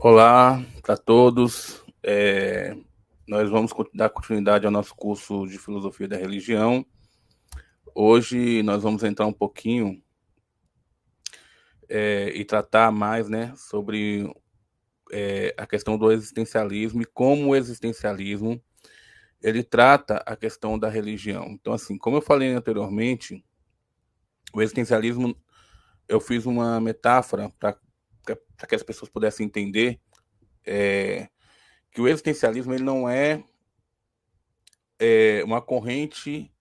Olá para todos. Nós vamos dar continuidade ao nosso curso de Filosofia da Religião. Hoje nós vamos entrar um pouquinho e tratar mais, né, sobre a questão do existencialismo e como o existencialismo ele trata a questão da religião. Então, assim, como eu falei anteriormente, o existencialismo, eu fiz uma metáfora para que as pessoas pudessem entender que o existencialismo ele não é uma corrente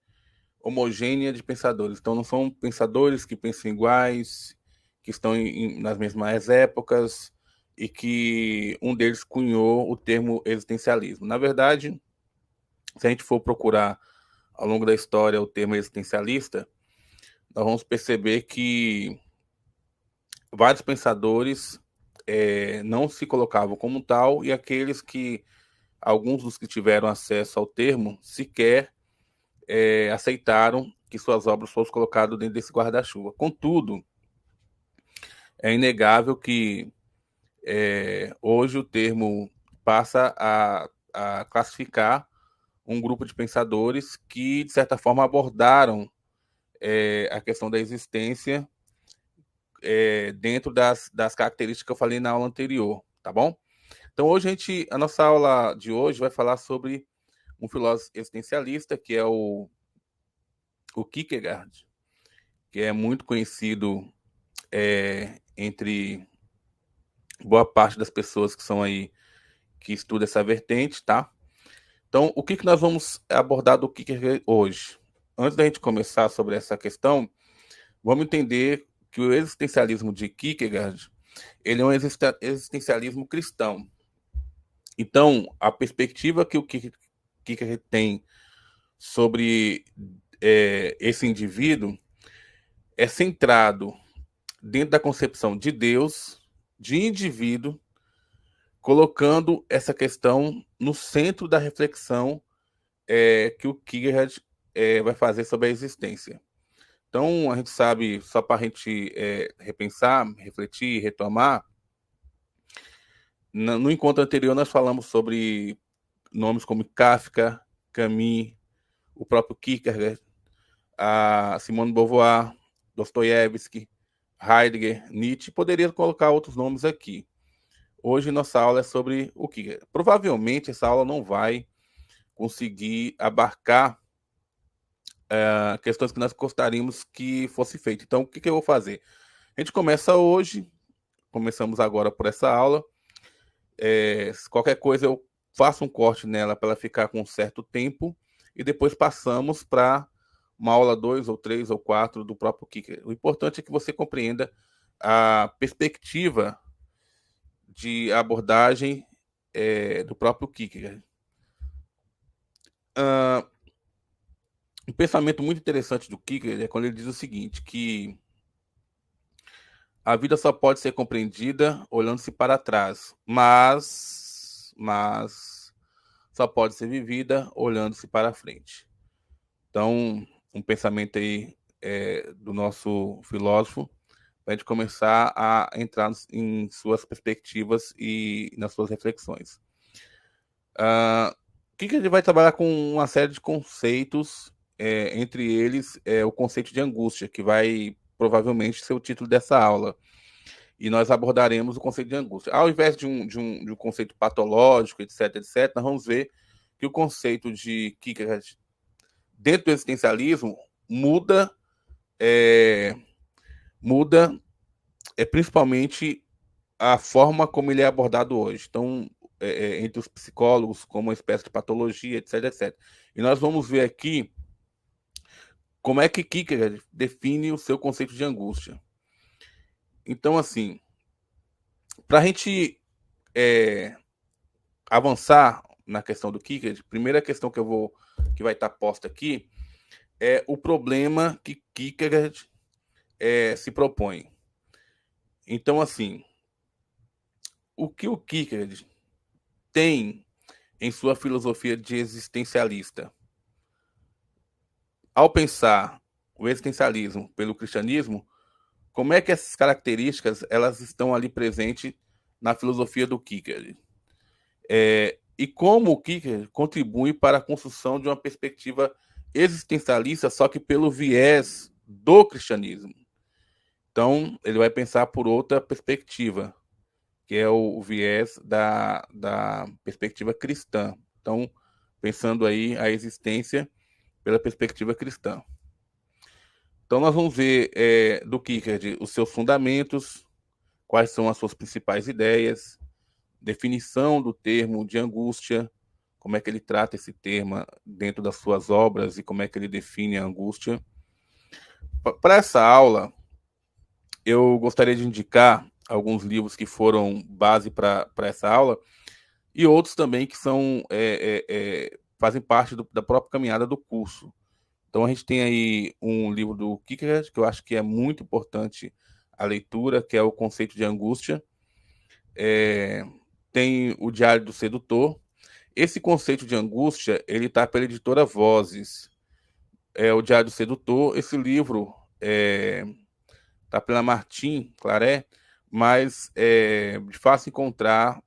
homogênea de pensadores. Então, não são pensadores que pensam iguais, que estão nas mesmas épocas e que um deles cunhou o termo existencialismo. Na verdade, se a gente for procurar ao longo da história o termo existencialista, nós vamos perceber que vários pensadores não se colocavam como tal e aqueles que, alguns dos que tiveram acesso ao termo, sequer aceitaram que suas obras fossem colocadas dentro desse guarda-chuva. Contudo, é inegável que hoje o termo passa a classificar um grupo de pensadores que, de certa forma, abordaram a questão da existência dentro das características que eu falei na aula anterior, tá bom? Então, hoje a nossa aula de hoje vai falar sobre um filósofo existencialista que é o Kierkegaard, que é muito conhecido entre boa parte das pessoas que são aí que estudam essa vertente, tá? Então, o que nós vamos abordar do Kierkegaard hoje? Antes da gente começar sobre essa questão, vamos entender que o existencialismo de Kierkegaard, ele é um existencialismo cristão. Então, a perspectiva que o Kierkegaard tem sobre esse indivíduo é centrado dentro da concepção de Deus, de indivíduo, colocando essa questão no centro da reflexão que o Kierkegaard vai fazer sobre a existência. Então, a gente sabe, só para a gente repensar, refletir, retomar, no encontro anterior nós falamos sobre nomes como Kafka, Camus, o próprio Kierkegaard, a Simone de Beauvoir, Dostoiévski, Heidegger, Nietzsche, poderia colocar outros nomes aqui. Hoje nossa aula é sobre o Kierkegaard. Provavelmente essa aula não vai conseguir abarcar questões que nós gostaríamos que fosse feito. Então, o que eu vou fazer? A gente começa hoje, começamos agora por essa aula. Qualquer coisa eu faço um corte nela para ela ficar com um certo tempo e depois passamos para uma aula 2 ou 3 ou 4 do próprio Kierkegaard. O importante é que você compreenda a perspectiva de abordagem do próprio Kierkegaard. Um pensamento muito interessante do Kierkegaard é quando ele diz o seguinte, que a vida só pode ser compreendida olhando-se para trás, mas só pode ser vivida olhando-se para frente. Então, um pensamento aí do nosso filósofo, para a gente começar a entrar em suas perspectivas e nas suas reflexões. O que ele vai trabalhar com uma série de conceitos, entre eles o conceito de angústia, que vai provavelmente ser o título dessa aula. E nós abordaremos o conceito de angústia. Ao invés de um conceito patológico, etc., etc., nós vamos ver que o conceito de Kierkegaard dentro do existencialismo é, muda principalmente a forma como ele é abordado hoje. Então, entre os psicólogos, como uma espécie de patologia, etc, etc. E nós vamos ver aqui como é que Kierkegaard define o seu conceito de angústia. Então, assim, para a gente avançar na questão do Kierkegaard, a primeira questão que vai estar posta aqui é o problema que Kierkegaard se propõe. Então, assim, o que o Kierkegaard tem em sua filosofia de existencialista? Ao pensar o existencialismo pelo cristianismo, como é que essas características elas estão ali presentes na filosofia do Kierkegaard. E como o Kierkegaard contribui para a construção de uma perspectiva existencialista, só que pelo viés do cristianismo. Então, ele vai pensar por outra perspectiva, que é o viés da perspectiva cristã. Então, pensando aí a existência pela perspectiva cristã. Então, nós vamos ver do Kierkegaard os seus fundamentos, quais são as suas principais ideias, definição do termo de angústia, como é que ele trata esse termo dentro das suas obras e como é que ele define a angústia. Para essa aula, eu gostaria de indicar alguns livros que foram base para essa aula e outros também que são fazem parte da própria caminhada do curso. Então a gente tem aí um livro do Kierkegaard, que eu acho que é muito importante a leitura, que é o Conceito de Angústia. Tem o Diário do Sedutor. Esse Conceito de Angústia, ele está pela editora Vozes. O Diário do Sedutor, esse livro está pela Martin Claret, mas de fácil encontrar,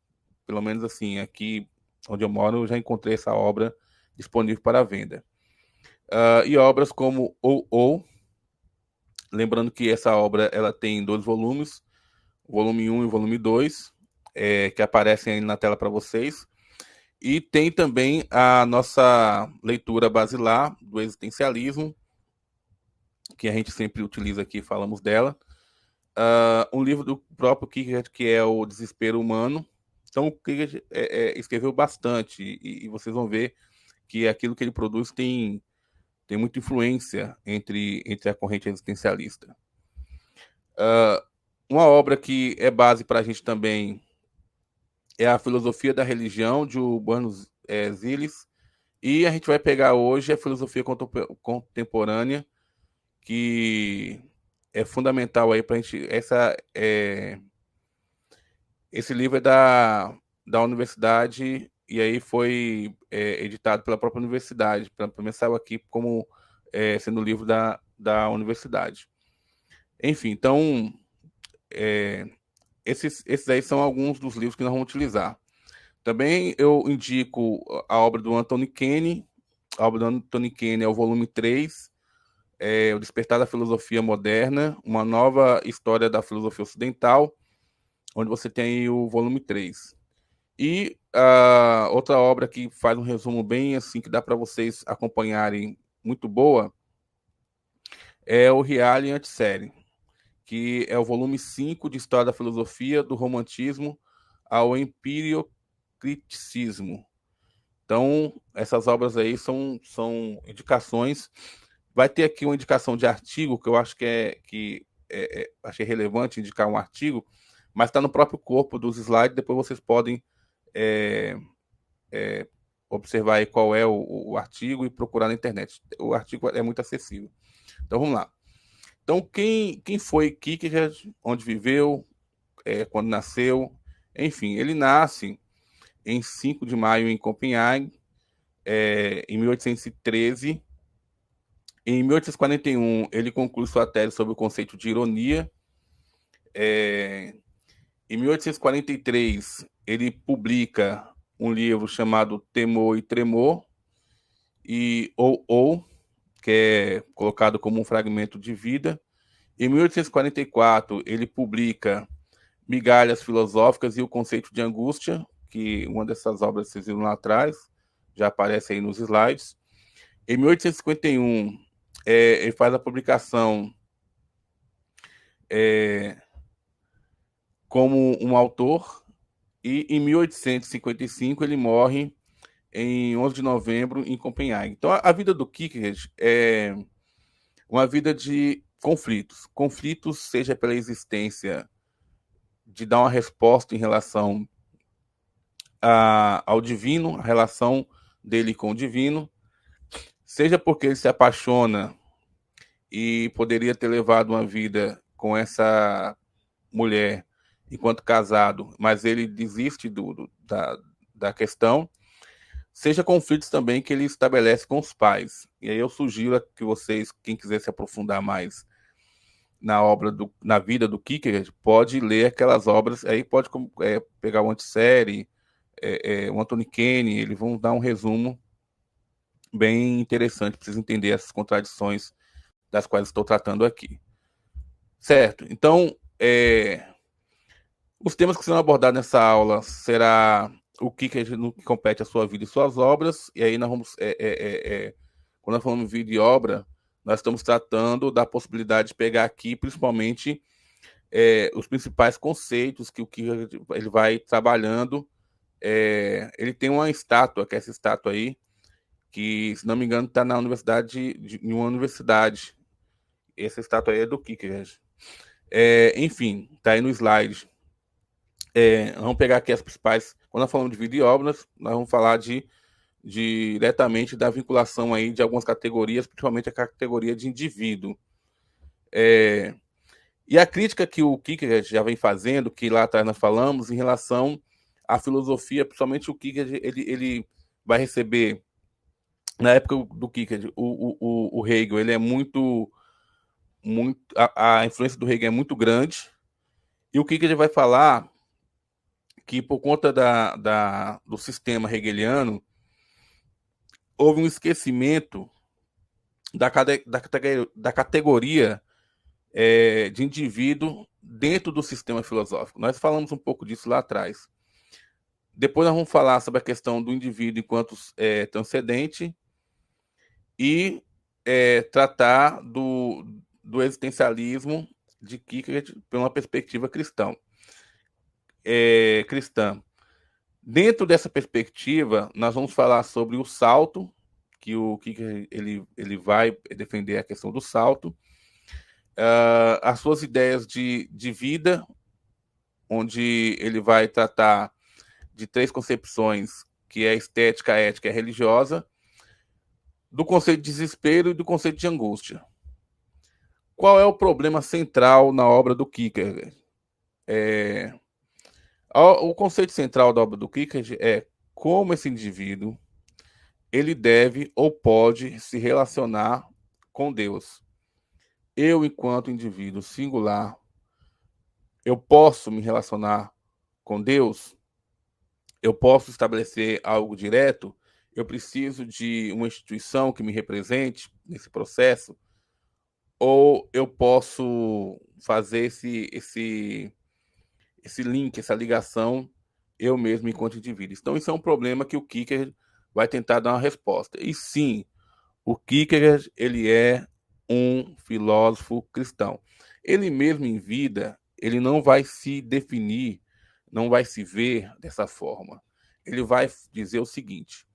pelo menos assim, aqui onde eu moro, eu já encontrei essa obra disponível para venda. E obras como Ou, lembrando que essa obra ela tem 2 volumes, o volume 1 e o volume 2, que aparecem aí na tela para vocês. E tem também a nossa leitura basilar do existencialismo, que a gente sempre utiliza aqui, falamos dela. Um livro do próprio Kierkegaard, que é o Desespero Humano. Então, o Kierkegaard escreveu bastante, e vocês vão ver que aquilo que ele produz tem muita influência entre a corrente existencialista. Uma obra que é base para a gente também é a Filosofia da Religião, de Urbanos Zilis, e a gente vai pegar hoje a filosofia contemporânea, que é fundamental aí para a gente. Esse livro é da universidade, e aí foi editado pela própria universidade. Também saiu aqui como sendo livro da universidade. Enfim, então, esses aí são alguns dos livros que nós vamos utilizar. Também eu indico a obra do Anthony Kenny. A obra do Anthony Kenny é o volume 3, O Despertar da Filosofia Moderna, uma nova história da filosofia ocidental, onde você tem aí o volume 3. E outra obra que faz um resumo bem assim, que dá para vocês acompanharem, muito boa, é o Reale Antissérie, que é o volume 5 de História da Filosofia, do Romantismo ao Empiriocriticismo. Então, essas obras aí são indicações. Vai ter aqui uma indicação de artigo, que eu acho que achei relevante indicar um artigo, mas está no próprio corpo dos slides, depois vocês podem observar aí qual é o artigo e procurar na internet. O artigo é muito acessível. Então, vamos lá. Então, quem foi Kierkegaard, onde viveu, quando nasceu? Enfim, ele nasce em 5 de maio em Copenhague, em 1813. Em 1841, ele conclui sua tese sobre o conceito de ironia. Em 1843, ele publica um livro chamado Temor e Tremor, ou, que é colocado como um fragmento de vida. Em 1844, ele publica Migalhas Filosóficas e o Conceito de Angústia, que uma dessas obras vocês viram lá atrás, já aparece aí nos slides. Em 1851, ele faz a publicação como um autor, e em 1855 ele morre em 11 de novembro em Copenhague. Então, a vida do Kierkegaard é uma vida de conflitos, seja pela existência de dar uma resposta em relação ao divino, a relação dele com o divino, seja porque ele se apaixona e poderia ter levado uma vida com essa mulher enquanto casado, mas ele desiste da questão, seja conflitos também que ele estabelece com os pais. E aí eu sugiro que vocês, quem quiser se aprofundar mais na vida do Kierkegaard, pode ler aquelas obras, aí pode pegar o Antissérie, o Anthony Kenny, eles vão dar um resumo bem interessante para vocês entenderem essas contradições das quais estou tratando aqui. Certo? Então, os temas que serão abordados nessa aula será o Kierkegaard no que compete à sua vida e suas obras, e aí nós vamos, quando nós falamos de vida e obra, nós estamos tratando da possibilidade de pegar aqui, principalmente, os principais conceitos que o Kierkegaard ele vai trabalhando. Ele tem uma estátua, que é essa estátua aí, que, se não me engano, está na universidade, em uma universidade. Essa estátua aí é do Kierkegaard. Enfim, está aí no slide. Vamos pegar aqui as principais. Quando nós falamos de vida e obras, nós vamos falar diretamente da vinculação aí de algumas categorias, principalmente a categoria de indivíduo. E a crítica que o Kierkegaard já vem fazendo, que lá atrás nós falamos, em relação à filosofia, principalmente o Kierkegaard, ele vai receber, na época do Kierkegaard, o Hegel, ele é muito a influência do Hegel é muito grande, e o Kierkegaard vai falar que, por conta do sistema hegeliano, houve um esquecimento da categoria de indivíduo dentro do sistema filosófico. Nós falamos um pouco disso lá atrás. Depois nós vamos falar sobre a questão do indivíduo enquanto transcendente e tratar do existencialismo de Kierkegaard por uma perspectiva cristã. Dentro dessa perspectiva, nós vamos falar sobre o salto, que o Kierkegaard ele vai defender a questão do salto, as suas ideias de vida, onde ele vai tratar de 3 concepções, que é a estética, a ética e a religiosa, do conceito de desespero e do conceito de angústia. Qual é o problema central na obra do Kierkegaard? O conceito central da obra do Kierkegaard é como esse indivíduo ele deve ou pode se relacionar com Deus. Eu, enquanto indivíduo singular, eu posso me relacionar com Deus? Eu posso estabelecer algo direto? Eu preciso de uma instituição que me represente nesse processo? Ou eu posso fazer esse link, essa ligação, eu mesmo enquanto indivíduo? Então, isso é um problema que o Kierkegaard vai tentar dar uma resposta. E sim, o Kierkegaard ele é um filósofo cristão. Ele mesmo em vida, ele não vai se definir, não vai se ver dessa forma. Ele vai dizer o seguinte,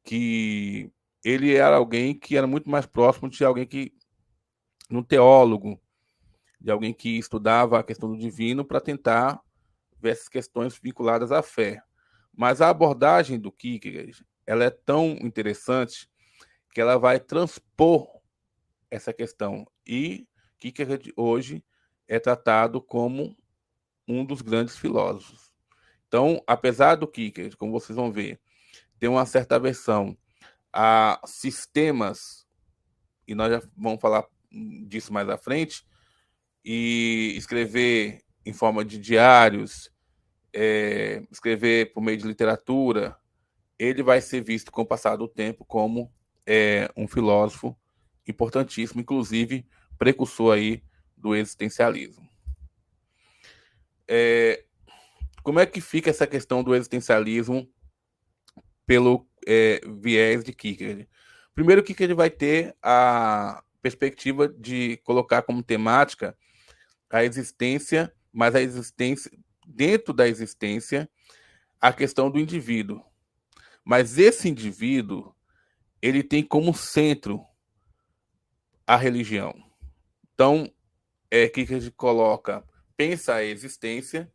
que ele era alguém que era muito mais próximo de alguém um teólogo, de alguém que estudava a questão do divino para tentar ver essas questões vinculadas à fé. Mas a abordagem do Kierkegaard, ela é tão interessante que ela vai transpor essa questão. E Kierkegaard hoje é tratado como um dos grandes filósofos. Então, apesar do Kierkegaard, como vocês vão ver, ter uma certa aversão a sistemas, e nós já vamos falar disso mais à frente, e escrever em forma de diários, escrever por meio de literatura, ele vai ser visto com o passar do tempo como um filósofo importantíssimo, inclusive precursor aí do existencialismo. Como é que fica essa questão do existencialismo pelo viés de Kierkegaard? Primeiro, Kierkegaard vai ter a perspectiva de colocar como temática a existência, mas a existência, dentro da existência, a questão do indivíduo. Mas esse indivíduo, ele tem como centro a religião. Então, Kierkegaard pensa a existência,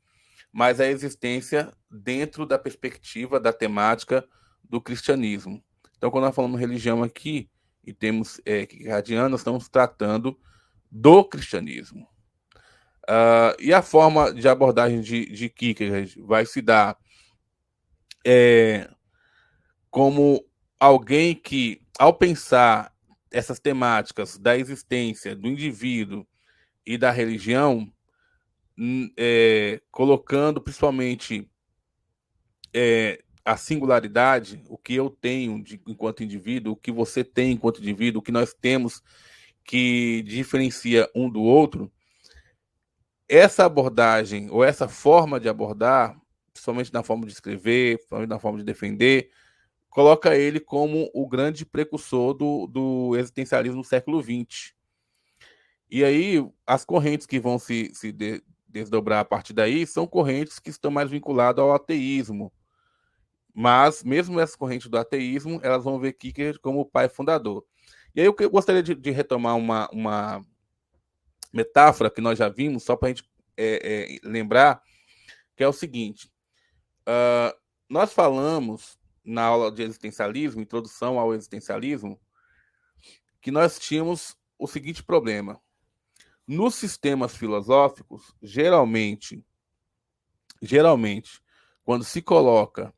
mas a existência dentro da perspectiva da temática do cristianismo. Então, quando nós falamos religião aqui, e temos Kierkegaardiano, nós estamos tratando do cristianismo. E a forma de abordagem de Kierkegaard vai se dar como alguém que, ao pensar essas temáticas da existência do indivíduo e da religião, colocando principalmente a singularidade, o que eu tenho enquanto indivíduo, o que você tem enquanto indivíduo, o que nós temos que diferencia um do outro, essa abordagem ou essa forma de abordar, principalmente na forma de escrever, principalmente na forma de defender, coloca ele como o grande precursor do existencialismo do século XX. E aí, as correntes que vão se desdobrar a partir daí são correntes que estão mais vinculadas ao ateísmo. Mas, mesmo essas correntes do ateísmo, elas vão ver Kierkegaard como o pai fundador. E aí, eu gostaria de retomar uma metáfora que nós já vimos, só para a gente lembrar, que é o seguinte: nós falamos na aula de existencialismo, introdução ao existencialismo, que nós tínhamos o seguinte problema. Nos sistemas filosóficos, geralmente, quando se coloca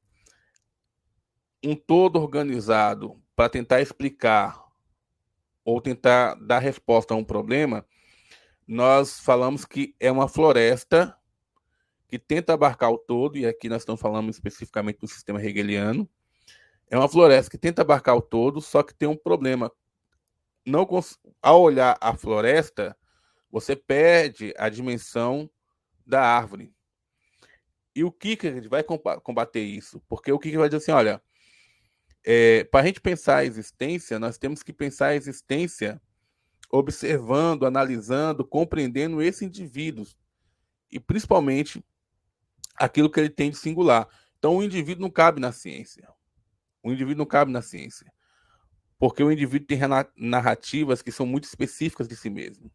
um todo organizado para tentar explicar ou tentar dar resposta a um problema, nós falamos que é uma floresta que tenta abarcar o todo, e aqui nós estamos falando especificamente do sistema hegeliano. É uma floresta que tenta abarcar o todo, só que tem um problema. Não ao olhar a floresta, você perde a dimensão da árvore. E o Kierkegaard vai combater isso, porque o Kierkegaard vai dizer assim, olha, para a gente pensar a existência, nós temos que pensar a existência observando, analisando, compreendendo esse indivíduo, e principalmente aquilo que ele tem de singular. Então, o indivíduo não cabe na ciência. O indivíduo não cabe na ciência, porque o indivíduo tem narrativas que são muito específicas de si mesmo.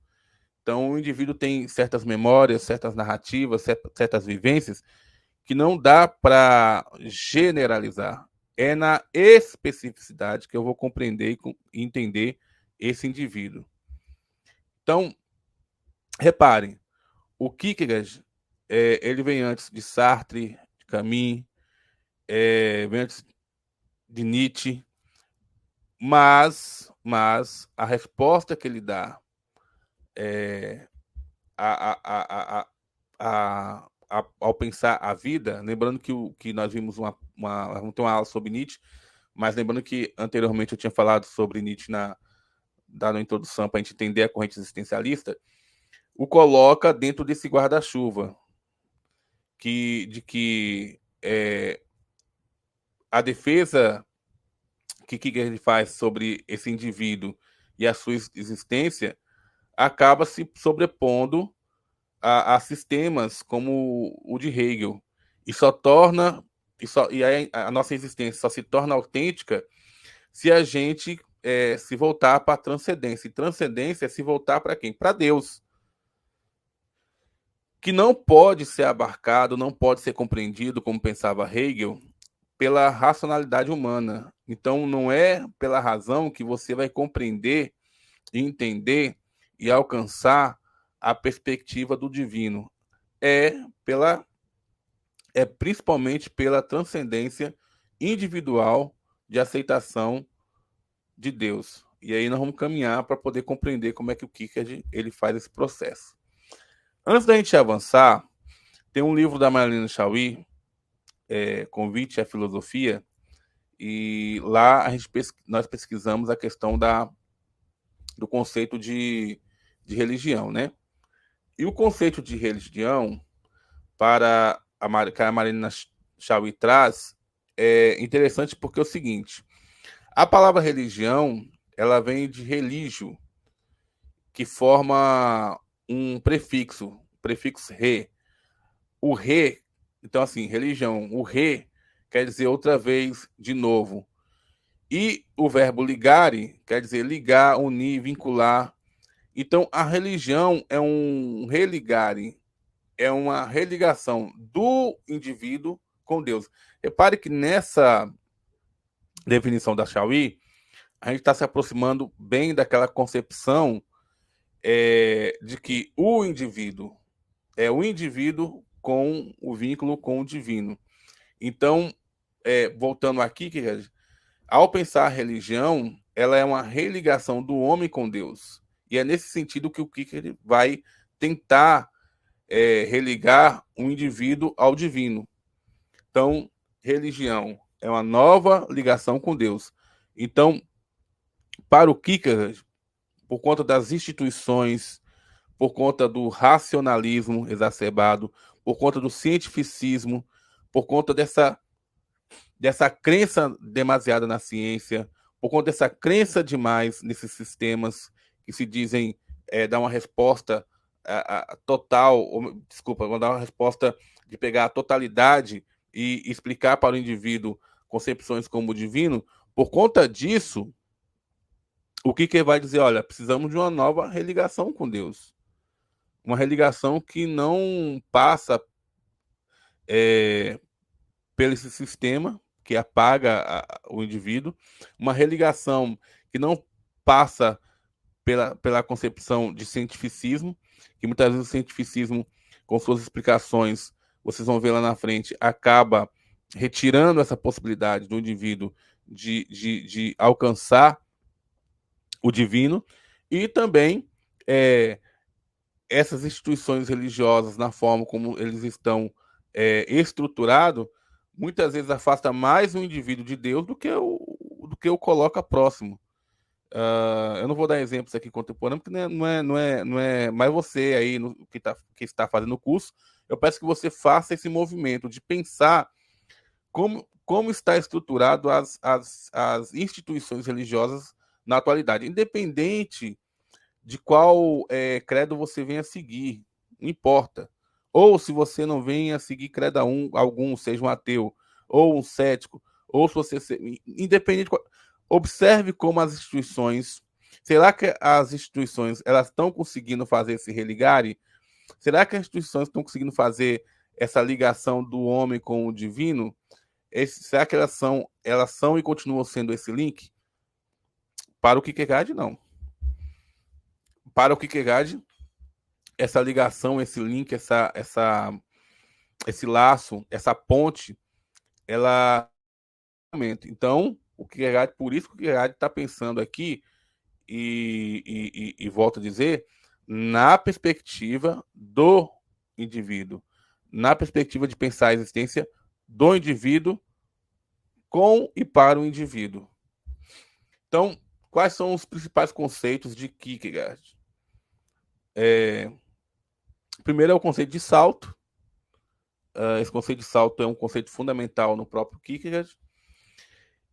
Então, o indivíduo tem certas memórias, certas narrativas, certas vivências que não dá para generalizar. É na especificidade que eu vou compreender e entender esse indivíduo. Então, reparem, o Kierkegaard, ele vem antes de Sartre, de Camus, vem antes de Nietzsche, mas a resposta que ele dá ao pensar a vida, lembrando que nós vimos vamos ter uma aula sobre Nietzsche, mas lembrando que anteriormente eu tinha falado sobre Nietzsche dando a introdução para a gente entender a corrente existencialista, o coloca dentro desse guarda-chuva, de que a defesa que Kierkegaard faz sobre esse indivíduo e a sua existência acaba se sobrepondo a sistemas como o de Hegel, e só torna e a nossa existência só se torna autêntica se a gente se voltar para a transcendência. E transcendência é se voltar para quem? Para Deus, que não pode ser abarcado, não pode ser compreendido, como pensava Hegel, pela racionalidade humana. Então, não é pela razão que você vai compreender, entender e alcançar a perspectiva do divino. Principalmente pela transcendência individual de aceitação de Deus. E aí nós vamos caminhar para poder compreender como é que o Kierkegaard ele faz esse processo. Antes da gente avançar, tem um livro da Marlene Chauí, Convite à Filosofia, e lá nós pesquisamos a questão do conceito de religião, né? E o conceito de religião, que a Marina Chauí traz, é interessante porque é o seguinte: a palavra religião, ela vem de religio, que forma um prefixo re. O re, então assim, religião, o re quer dizer outra vez, de novo. E o verbo ligare quer dizer ligar, unir, vincular. Então, a religião é um religare, é uma religação do indivíduo com Deus. Repare que nessa definição da Chauí, a gente está se aproximando bem daquela concepção de que o indivíduo é o indivíduo com o vínculo com o divino. Então, voltando aqui, ao pensar a religião, ela é uma religação do homem com Deus. E é nesse sentido que o Kierkegaard vai tentar religar um indivíduo ao divino. Então, religião é uma nova ligação com Deus. Então, para o Kierkegaard, por conta das instituições, por conta do racionalismo exacerbado, por conta do cientificismo, por conta dessa crença demasiada na ciência, por conta dessa crença demais nesses sistemas que se dizem dar uma resposta total, desculpa, vão dar uma resposta de pegar a totalidade e explicar para o indivíduo concepções como o divino. Por conta disso, o que vai dizer? Olha, precisamos de uma nova religação com Deus. Uma religação que não passa pelo esse sistema que apaga o indivíduo, uma religação que não passa pela concepção de cientificismo, que muitas vezes o cientificismo, com suas explicações, vocês vão ver lá na frente, acaba retirando essa possibilidade do indivíduo de alcançar o divino, e também essas instituições religiosas, na forma como eles estão estruturados, muitas vezes afasta mais o indivíduo de Deus do que o coloca próximo. Eu não vou dar exemplos aqui contemporâneos, porque não é mais você aí que está fazendo o curso. Eu peço que você faça esse movimento de pensar como está estruturado as instituições religiosas na atualidade, independente de qual credo você venha seguir, não importa. Ou se você não venha seguir credo algum, seja um ateu, ou um cético, ou se você... Independente... Observe como as instituições... Será que as instituições elas estão conseguindo fazer esse religare? Será que as instituições estão conseguindo fazer essa ligação do homem com o divino? Será que elas são e continuam sendo esse link? Para o Kierkegaard, não. Para o Kierkegaard, essa ligação, esse link, esse laço, essa ponte, ela... Então, por isso que o Kierkegaard está pensando aqui, e volto a dizer, na perspectiva do indivíduo, na perspectiva de pensar a existência do indivíduo com e para o indivíduo. Então, quais são os principais conceitos de Kierkegaard? Primeiro é o conceito de salto. Esse conceito de salto é um conceito fundamental no próprio Kierkegaard.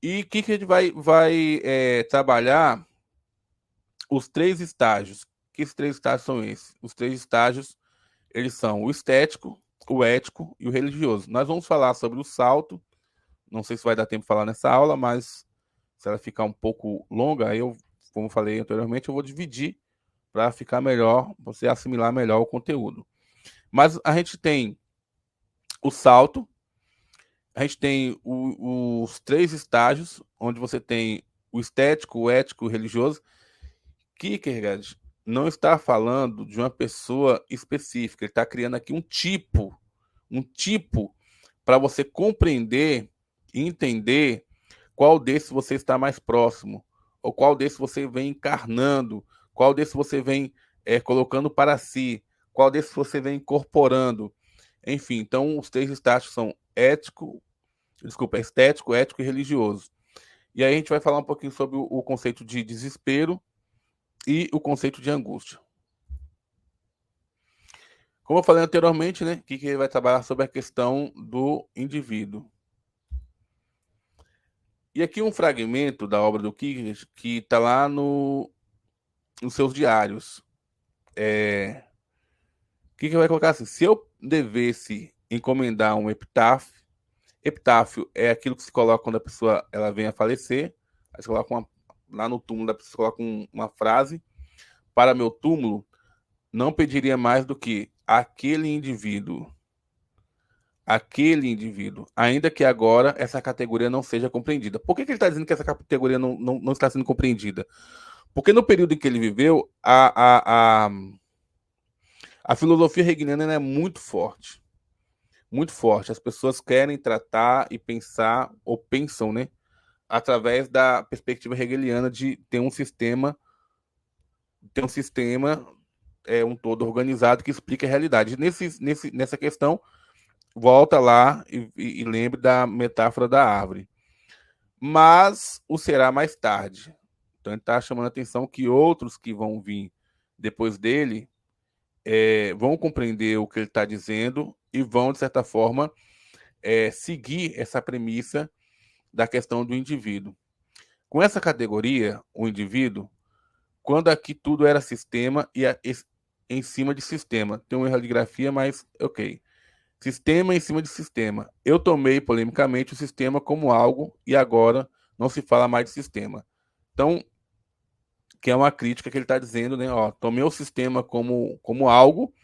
E Kierkegaard vai trabalhar os 3 estágios. Que esses 3 estágios são esses? Os 3 estágios, eles são o estético, o ético e o religioso. Nós vamos falar sobre o salto. Não sei se vai dar tempo de falar nessa aula, mas se ela ficar um pouco longa, aí como falei anteriormente, eu vou dividir para ficar melhor, você assimilar melhor o conteúdo. Mas a gente tem o salto, a gente tem os 3 estágios, onde você tem o estético, o ético e o religioso. Kierkegaard não está falando de uma pessoa específica, ele está criando aqui um tipo para você compreender e entender qual desses você está mais próximo, ou qual desses você vem encarnando, qual desses você vem colocando para si, qual desses você vem incorporando. Enfim, então os 3 estágios são estético, ético e religioso. E aí a gente vai falar um pouquinho sobre o conceito de desespero e o conceito de angústia. Como eu falei anteriormente, né, que vai trabalhar sobre a questão do indivíduo. E aqui um fragmento da obra do Kierkegaard que está lá nos seus diários. Kierkegaard vai colocar assim: se eu devesse encomendar um epitáfio é aquilo que se coloca quando a pessoa ela vem a falecer, aí você coloca lá no túmulo da pessoa, coloca uma frase: para meu túmulo, não pediria mais do que aquele indivíduo, ainda que agora essa categoria não seja compreendida. Por que ele está dizendo que essa categoria não está sendo compreendida? Porque no período em que ele viveu, a filosofia hegeliana é muito forte. Muito forte. As pessoas querem tratar e pensar, ou pensam, né, através da perspectiva hegeliana de ter um sistema um todo organizado que explica a realidade. Nessa questão, volta lá e lembre da metáfora da árvore. Mas o será mais tarde. Então ele está chamando a atenção que outros que vão vir depois dele vão compreender o que ele está dizendo e vão, de certa forma, seguir essa premissa da questão do indivíduo. Com essa categoria, o indivíduo, quando aqui tudo era sistema e em cima de sistema. Tem um erro de grafia, mas ok. Sistema em cima de sistema. Eu tomei, polemicamente, o sistema como algo e agora não se fala mais de sistema. Então, que é uma crítica que ele está dizendo, né? Ó, tomei o sistema como algo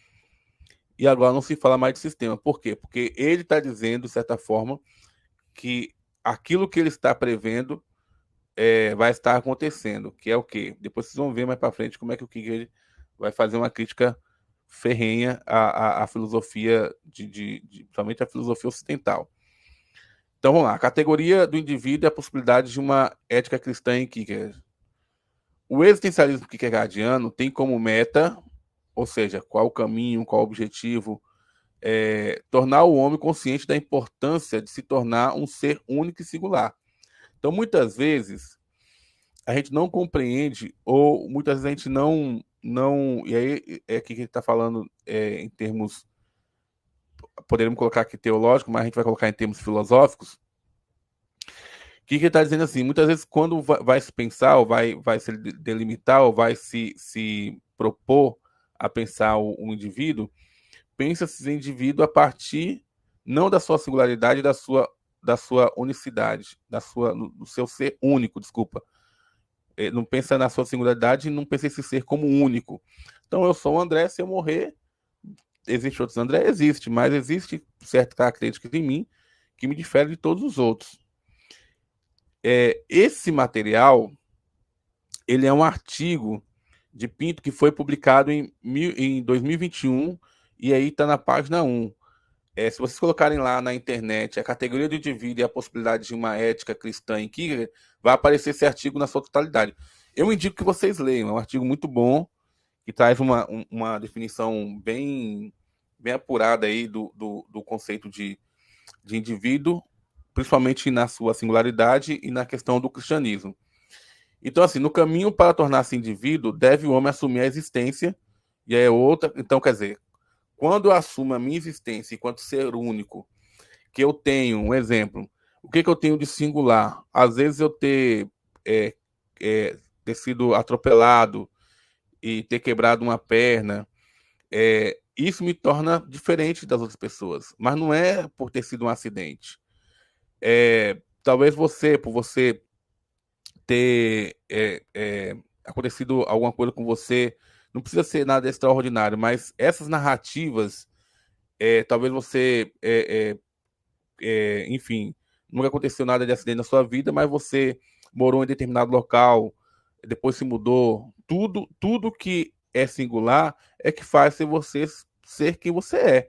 e agora não se fala mais de sistema. Por quê? Porque ele está dizendo, de certa forma, que aquilo que ele está prevendo vai estar acontecendo, que é o quê? Depois vocês vão ver mais para frente como é que o Kierkegaard vai fazer uma crítica ferrenha à filosofia, principalmente a filosofia ocidental. Então vamos lá, a categoria do indivíduo é a possibilidade de uma ética cristã em Kierkegaard. O existencialismo kierkegaardiano tem como meta, ou seja, qual o caminho, qual o objetivo, tornar o homem consciente da importância de se tornar um ser único e singular. Então, muitas vezes, a gente não compreende, ou muitas vezes a gente não e aí é aqui que ele está falando em termos, poderíamos colocar aqui teológico, mas a gente vai colocar em termos filosóficos, que ele está dizendo assim, muitas vezes quando vai se pensar, ou vai se delimitar, ou vai se propor a pensar o indivíduo, pensa-se o indivíduo a partir não da sua singularidade, da sua unicidade, do seu ser único, desculpa. Não pensa na sua singularidade e não pensa esse ser como único. Então, eu sou o André, se eu morrer, existe outros André? Existe, mas existe certas características em mim que me diferem de todos os outros. Esse material, ele é um artigo de Pinto que foi publicado em 2021 e aí está na página 1. Se vocês colocarem lá na internet a categoria do indivíduo e a possibilidade de uma ética cristã em Kierkegaard, vai aparecer esse artigo na sua totalidade. Eu indico que vocês leiam, é um artigo muito bom, que traz uma definição bem apurada aí do conceito de indivíduo, principalmente na sua singularidade e na questão do cristianismo. Então, assim, no caminho para tornar-se indivíduo, deve o homem assumir a existência, e é outra. Então, quer dizer, quando eu assumo a minha existência enquanto ser único, que eu tenho, um exemplo, o que eu tenho de singular? Às vezes eu ter sido atropelado e ter quebrado uma perna, isso me torna diferente das outras pessoas, mas não é por ter sido um acidente. Talvez por você ter acontecido alguma coisa com você, não precisa ser nada extraordinário, mas essas narrativas, talvez você, enfim, nunca aconteceu nada de acidente na sua vida, mas você morou em determinado local, depois se mudou, tudo que é singular é que faz você ser quem você é.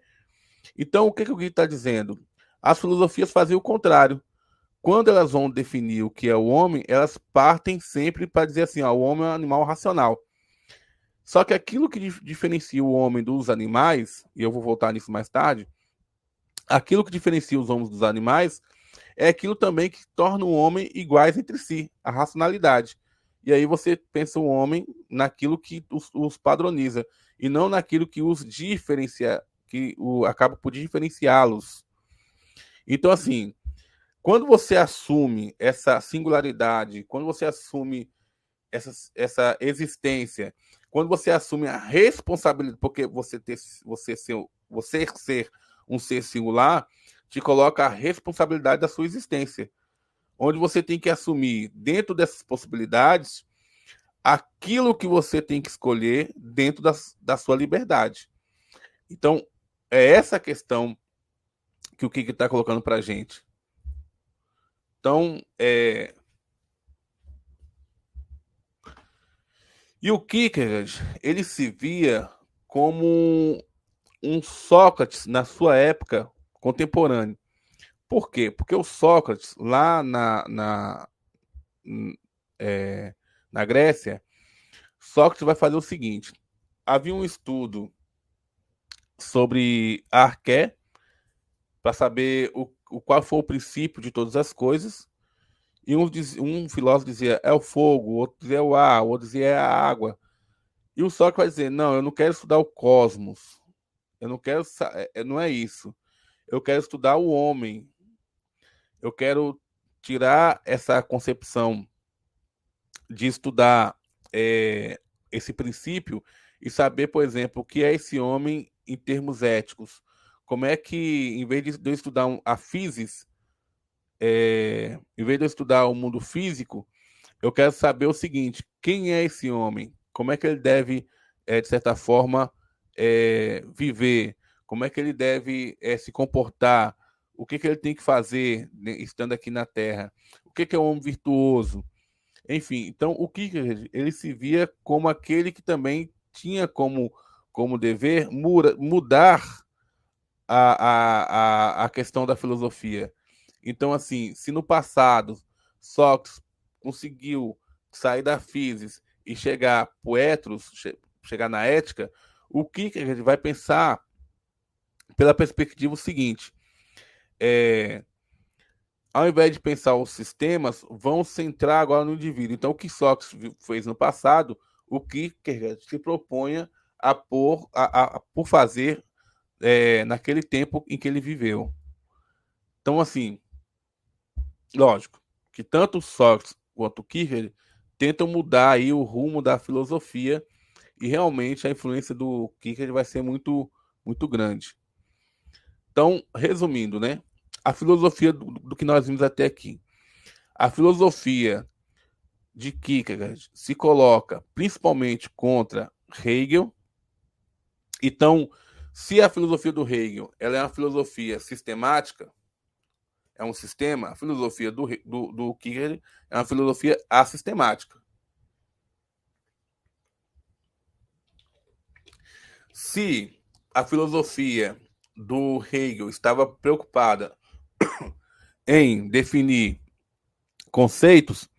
Então, o que o Gui está dizendo? As filosofias faziam o contrário. Quando elas vão definir o que é o homem, elas partem sempre para dizer assim, ó, o homem é um animal racional. Só que aquilo que diferencia o homem dos animais, e eu vou voltar nisso mais tarde, aquilo que diferencia os homens dos animais é aquilo também que torna o homem iguais entre si, a racionalidade. E aí você pensa o homem naquilo que os padroniza, e não naquilo que os diferencia, que acaba por diferenciá-los. Então, assim, quando você assume essa singularidade, quando você assume essa existência, quando você assume a responsabilidade, porque você ser um ser singular, te coloca a responsabilidade da sua existência, onde você tem que assumir, dentro dessas possibilidades, aquilo que você tem que escolher dentro da sua liberdade. Então, é essa questão que o Kiki está colocando para a gente. Então, e o Kierkegaard, ele se via como um Sócrates na sua época contemporânea. Por quê? Porque o Sócrates, lá na Grécia, Sócrates vai fazer o seguinte: havia um estudo sobre arqué para saber qual foi o princípio de todas as coisas. E um filósofo dizia é o fogo, o outro dizia é o ar, o outro dizia é a água. E o Sócrates vai dizer: não, eu não quero estudar o cosmos, eu não quero, não é isso. Eu quero estudar o homem, eu quero tirar essa concepção de estudar esse princípio e saber, por exemplo, o que é esse homem em termos éticos. Como é que, em vez de eu estudar a física, em vez de eu estudar o mundo físico, eu quero saber o seguinte: quem é esse homem? Como é que ele deve, de certa forma, viver? Como é que ele deve, se comportar? O que que ele tem que fazer, né, estando aqui na Terra? O que que é um homem virtuoso? Enfim, então o Kierkegaard, ele se via como aquele que também tinha como dever mudar a questão da filosofia. Então, assim, se no passado Sócrates conseguiu sair da física e chegar pro ethos, chegar na ética, o Kierkegaard vai pensar pela perspectiva seguinte: é, ao invés de pensar os sistemas, vão centrar agora no indivíduo. Então, o que Sócrates fez no passado, o Kierkegaard se propunha por fazer naquele tempo em que ele viveu. Então, assim, lógico que tanto Sócrates quanto Kierkegaard tentam mudar aí o rumo da filosofia e realmente a influência do Kierkegaard vai ser muito, muito grande. Então, resumindo, né? A filosofia do que nós vimos até aqui. A filosofia de Kierkegaard se coloca principalmente contra Hegel. Então, se a filosofia do Hegel ela é uma filosofia sistemática, é um sistema, a filosofia do Kierkegaard é uma filosofia assistemática. Se a filosofia do Hegel estava preocupada em definir conceitos,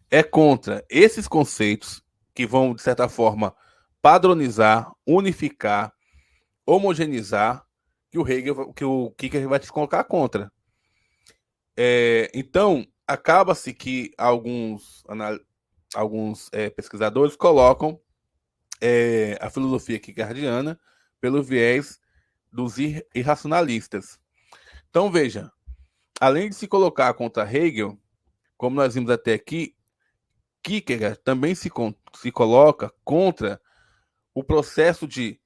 é contra esses conceitos que vão, de certa forma, padronizar, unificar, homogeneizar, que o Kierkegaard vai te colocar contra. Então, acaba-se que alguns pesquisadores colocam a filosofia kierkegaardiana pelo viés dos irracionalistas. Então, veja, além de se colocar contra Hegel, como nós vimos até aqui, Kierkegaard também se coloca contra o processo de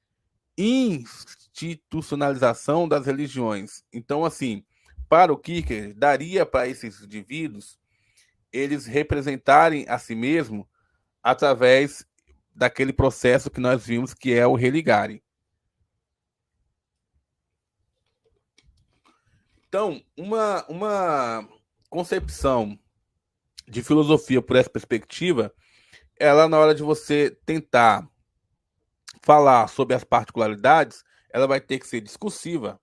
institucionalização das religiões. Então, assim, para o Kierkegaard, daria para esses indivíduos eles representarem a si mesmo através daquele processo que nós vimos que é o religare. Então, uma concepção de filosofia por essa perspectiva, ela na hora de você tentar falar sobre as particularidades, ela vai ter que ser discursiva,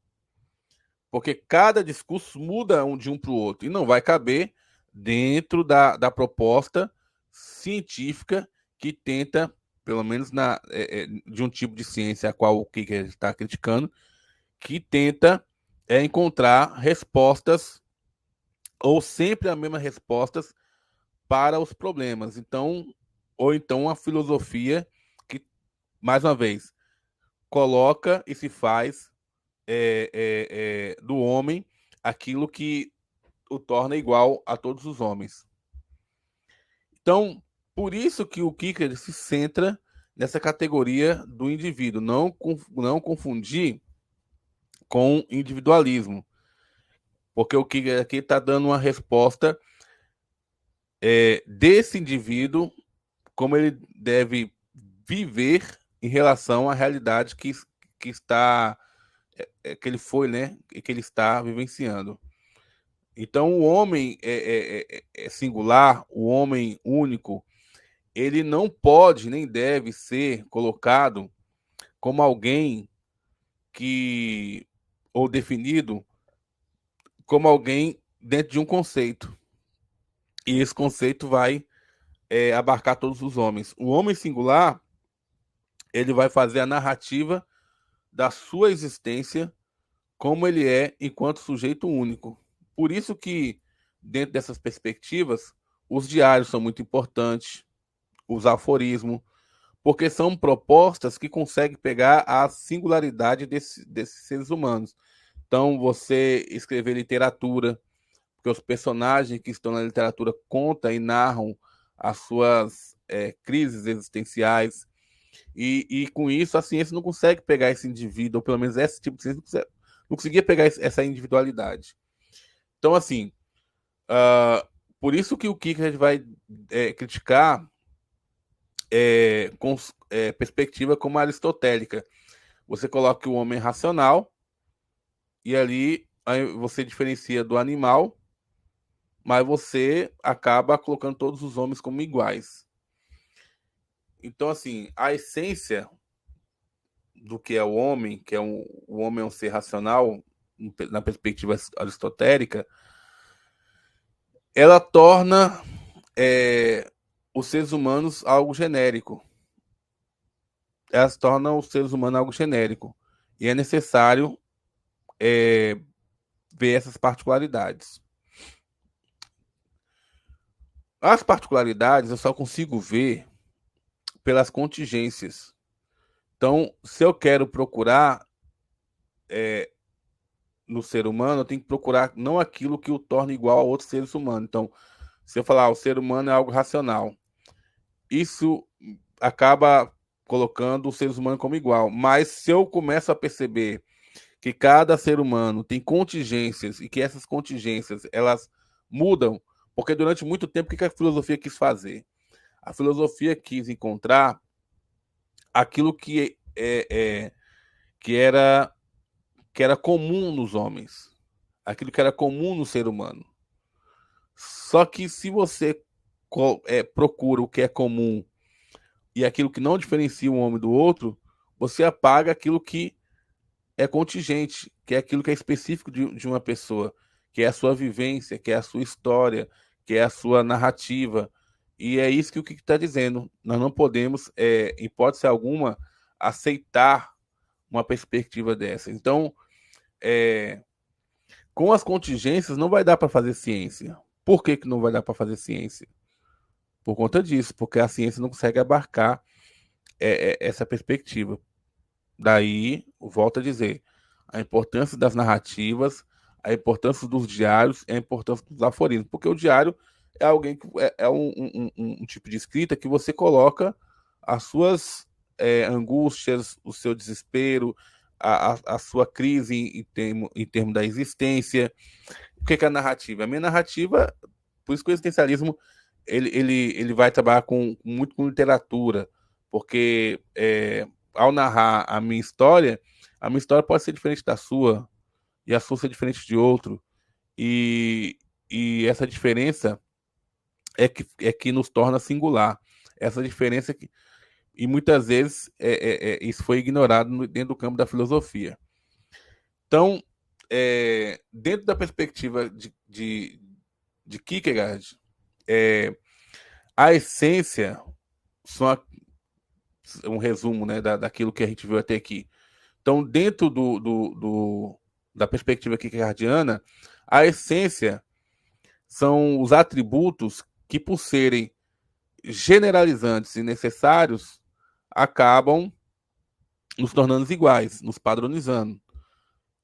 porque cada discurso muda de um para o outro e não vai caber dentro da proposta científica que tenta, pelo menos de um tipo de ciência a qual o Kierkegaard está criticando, que tenta encontrar respostas ou sempre as mesmas respostas para os problemas. Então, ou então uma filosofia que, mais uma vez, coloca e se faz do homem aquilo que o torna igual a todos os homens. Então, por isso que o Kierkegaard se centra nessa categoria do indivíduo, não confundir com individualismo, porque o Kierkegaard aqui está dando uma resposta desse indivíduo, como ele deve viver em relação à realidade que está que ele foi, né, que ele está vivenciando. Então, o homem é singular, o homem único, ele não pode nem deve ser colocado como alguém que, ou definido como alguém dentro de um conceito. E esse conceito vai abarcar todos os homens. O homem singular, ele vai fazer a narrativa da sua existência como ele é enquanto sujeito único. Por isso que, dentro dessas perspectivas, os diários são muito importantes, os aforismos, porque são propostas que conseguem pegar a singularidade desses seres humanos. Então, você escrever literatura, porque os personagens que estão na literatura contam e narram as suas crises existenciais, e com isso a ciência não consegue pegar esse indivíduo, ou pelo menos esse tipo de ciência não conseguia pegar essa individualidade. Então, assim, por isso que o Kierkegaard vai criticar com perspectiva como a aristotélica. Você coloca o homem racional e ali aí você diferencia do animal, mas você acaba colocando todos os homens como iguais. Então, assim, a essência do que é o homem, que é o homem é um ser racional, na perspectiva aristotélica, ela torna os seres humanos algo genérico. Elas tornam os seres humanos algo genérico. E é necessário ver essas particularidades. As particularidades eu só consigo ver pelas contingências. Então, se eu quero procurar no ser humano, eu tenho que procurar não aquilo que o torna igual a outros seres humanos. Então, se eu falar o ser humano é algo racional, isso acaba colocando os seres humanos como igual. Mas se eu começo a perceber que cada ser humano tem contingências e que essas contingências elas mudam, porque durante muito tempo o que a filosofia quis fazer? A filosofia quis encontrar aquilo que era comum nos homens, aquilo que era comum no ser humano. Só que se você procura o que é comum e aquilo que não diferencia um homem do outro, você apaga aquilo que é contingente, que é aquilo que é específico de uma pessoa, que é a sua vivência, que é a sua história, que é a sua narrativa. E é isso que o que está dizendo. Nós não podemos, em hipótese alguma, aceitar uma perspectiva dessa. Então, com as contingências, não vai dar para fazer ciência. Por que não vai dar para fazer ciência? Por conta disso, porque a ciência não consegue abarcar essa perspectiva. Daí, volto a dizer, a importância das narrativas, a importância dos diários e a importância dos aforismos, porque o diário é alguém que é um tipo de escrita que você coloca as suas angústias, o seu desespero, a sua crise em termo da existência. O que é a narrativa? A minha narrativa, por isso que o existencialismo ele vai trabalhar muito com literatura, porque ao narrar a minha história pode ser diferente da sua, e a sua ser diferente de outro. E, e essa diferença é que nos torna singular. Essa diferença que, e muitas vezes isso foi ignorado dentro do campo da filosofia. Então, dentro da perspectiva de Kierkegaard, a essência, só um resumo, né, daquilo que a gente viu até aqui. Então, dentro da perspectiva kierkegaardiana, a essência são os atributos que, por serem generalizantes e necessários, acabam nos tornando iguais, nos padronizando.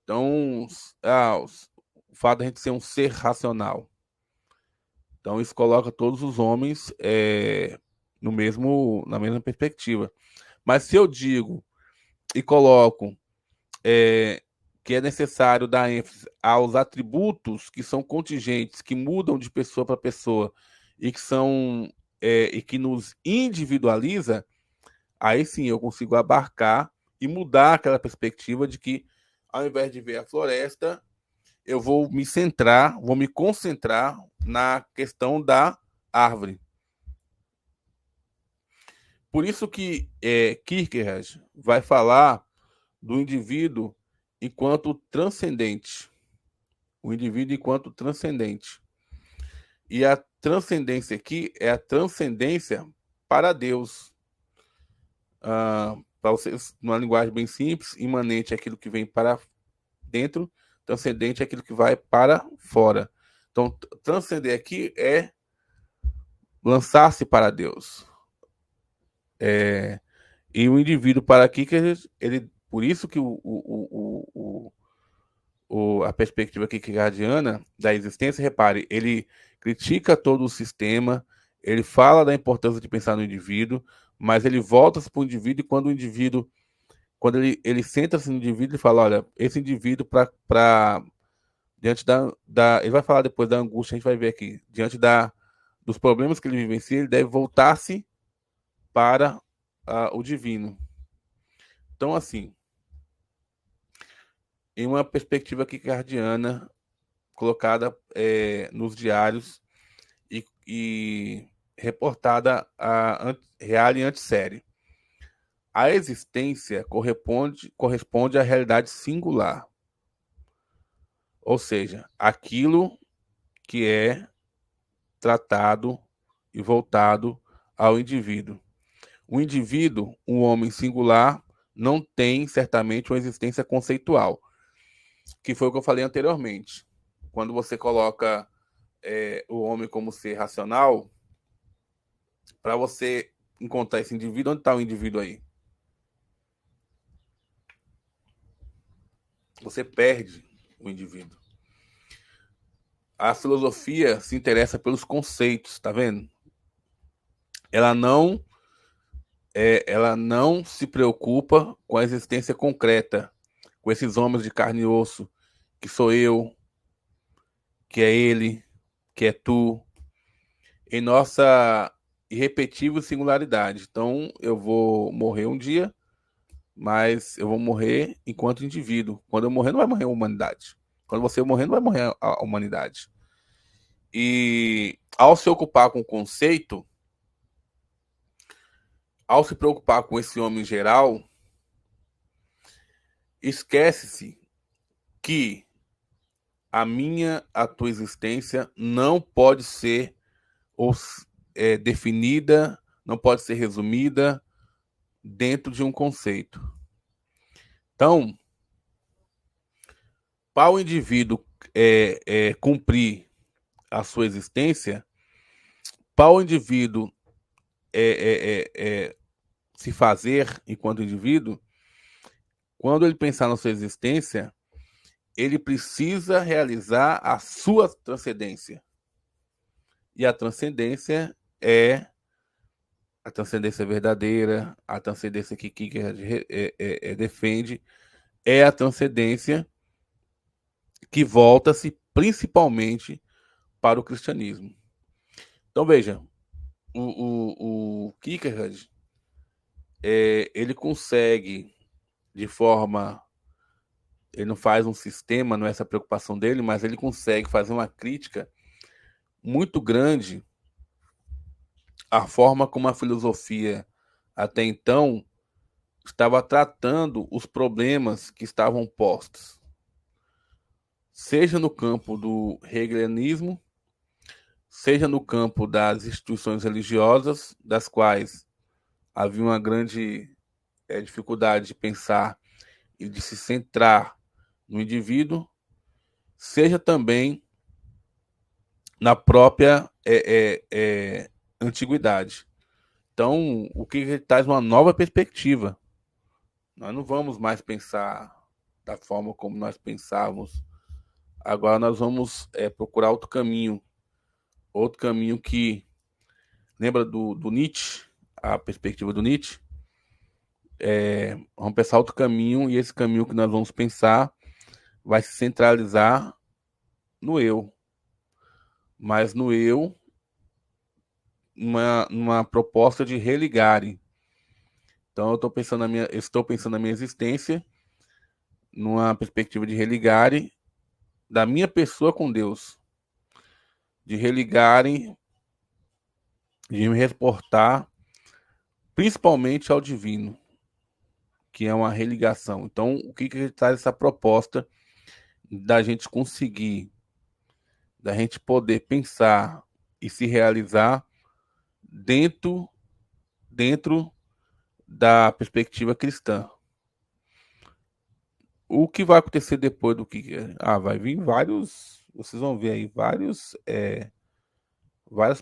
Então, o fato de a gente ser um ser racional. Então, isso coloca todos os homens na mesma perspectiva. Mas se eu digo e coloco que é necessário dar ênfase aos atributos que são contingentes, que mudam de pessoa para pessoa e que são e que nos individualiza, aí sim eu consigo abarcar e mudar aquela perspectiva de que, ao invés de ver a floresta, eu vou vou me concentrar na questão da árvore. Por isso que Kierkegaard vai falar do indivíduo enquanto transcendente. O indivíduo enquanto transcendente. E a transcendência aqui é a transcendência para Deus. Para para vocês, numa linguagem bem simples, imanente é aquilo que vem para dentro, transcendente é aquilo que vai para fora. Então, transcender aqui é lançar-se para Deus. E o indivíduo para aqui, que ele por isso que a perspectiva kierkegaardiana da existência, repare, ele critica todo o sistema, ele fala da importância de pensar no indivíduo, mas ele volta-se para o indivíduo e quando o indivíduo, quando ele senta-se no indivíduo e fala, olha, esse indivíduo para diante ele vai falar depois da angústia, a gente vai ver aqui, diante dos problemas que ele vivencia, ele deve voltar-se para o divino. Então, assim, em uma perspectiva kierkegaardiana colocada nos diários e reportada a real e antissérie. A existência corresponde à realidade singular, ou seja, aquilo que é tratado e voltado ao indivíduo. O indivíduo, um homem singular, não tem certamente uma existência conceitual, que foi o que eu falei anteriormente. Quando você coloca o homem como ser racional, para você encontrar esse indivíduo, onde está o indivíduo aí? Você perde o indivíduo. A filosofia se interessa pelos conceitos, tá vendo? Ela não se preocupa com a existência concreta, com esses homens de carne e osso, que sou eu, que é ele, que é tu, em nossa irrepetível singularidade. Então, eu vou morrer um dia, mas eu vou morrer enquanto indivíduo. Quando eu morrer, não vai morrer a humanidade. Quando você morrer, não vai morrer a humanidade. E ao se ocupar com o conceito, ao se preocupar com esse homem geral, esquece-se que a tua existência não pode ser definida, não pode ser resumida dentro de um conceito. Então, para o indivíduo cumprir a sua existência, para o indivíduo se fazer enquanto indivíduo, quando ele pensar na sua existência, ele precisa realizar a sua transcendência. E a transcendência é a transcendência verdadeira, a transcendência que Kierkegaard defende, é a transcendência que volta-se principalmente para o cristianismo. Então, veja, o Kierkegaard, ele consegue, de forma... Ele não faz um sistema, não é essa a preocupação dele, mas ele consegue fazer uma crítica muito grande à forma como a filosofia, até então, estava tratando os problemas que estavam postos, seja no campo do hegelianismo, seja no campo das instituições religiosas, das quais havia uma grande dificuldade de pensar e de se centrar no indivíduo, seja também na própria antiguidade. Então, o que traz uma nova perspectiva. Nós não vamos mais pensar da forma como nós pensávamos. Agora nós vamos procurar outro caminho que lembra do Nietzsche, a perspectiva do Nietzsche. Vamos pensar outro caminho e esse caminho que nós vamos pensar vai se centralizar no eu, mas no eu numa proposta de religare. Então eu estou pensando na minha existência numa perspectiva de religare da minha pessoa com Deus, de religare, de me reportar principalmente ao divino, que é uma religação. Então, o que traz essa proposta da gente conseguir, da gente poder pensar e se realizar dentro da perspectiva cristã. O que vai acontecer depois do que... vai vir vários... Vocês vão ver aí várias